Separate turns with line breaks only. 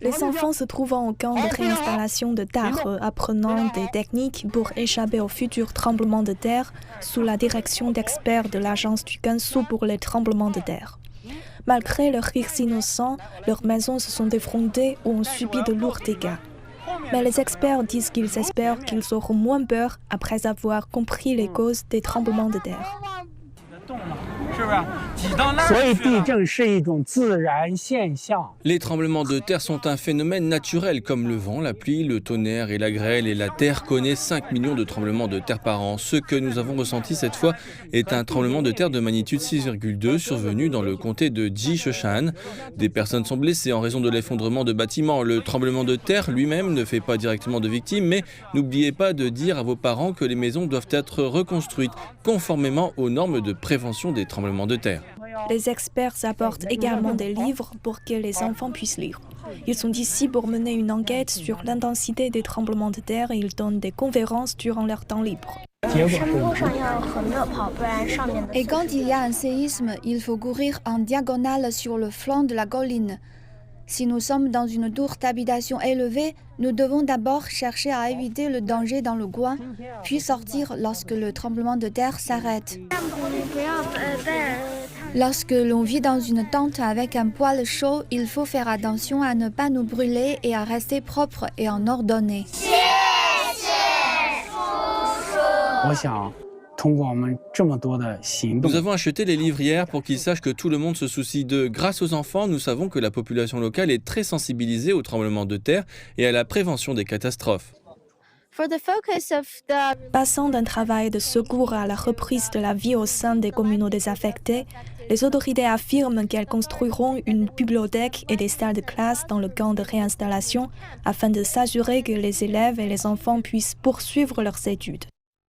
Les enfants se trouvant au camp de réinstallation de Dare apprenant des techniques pour échapper au futur tremblement de terre sous la direction d'experts de l'Agence du Gansu pour les tremblements de terre. Malgré leurs rires innocents, leurs maisons se sont effondrées ou ont subi de lourds dégâts. Mais les experts disent qu'ils espèrent qu'ils auront moins peur après avoir compris les causes des tremblements de terre.
Les tremblements de terre sont un phénomène naturel comme le vent, la pluie, le tonnerre et la grêle, et la Terre connaît 5 millions de tremblements de terre par an. Ce que nous avons ressenti cette fois est un tremblement de terre de magnitude 6,2 survenu dans le comté de Jishoshan. Des personnes sont blessées en raison de l'effondrement de bâtiments. Le tremblement de terre lui-même ne fait pas directement de victimes, mais n'oubliez pas de dire à vos parents que les maisons doivent être reconstruites conformément aux normes de prévention des tremblements de terre.
Les experts apportent également des livres pour que les enfants puissent lire. Ils sont ici pour mener une enquête sur l'intensité des tremblements de terre et ils donnent des conférences durant leur temps libre.
Et quand il y a un séisme, il faut courir en diagonale sur le flanc de la colline. Si nous sommes dans une tour d'habitation élevée, nous devons d'abord chercher à éviter le danger dans le coin, puis sortir lorsque le tremblement de terre s'arrête. Lorsque l'on vit dans une tente avec un poêle chaud, il faut faire attention à ne pas nous brûler et à rester propre et en ordonnée.
Nous avons acheté les livres hier pour qu'ils sachent que tout le monde se soucie d'eux. Grâce aux enfants, nous savons que la population locale est très sensibilisée aux tremblements de terre et à la prévention des catastrophes.
Passant d'un travail de secours à la reprise de la vie au sein des communautés affectées, les autorités affirment qu'elles construiront une bibliothèque et des salles de classe dans le camp de réinstallation afin de s'assurer que les élèves et les enfants puissent poursuivre leurs études.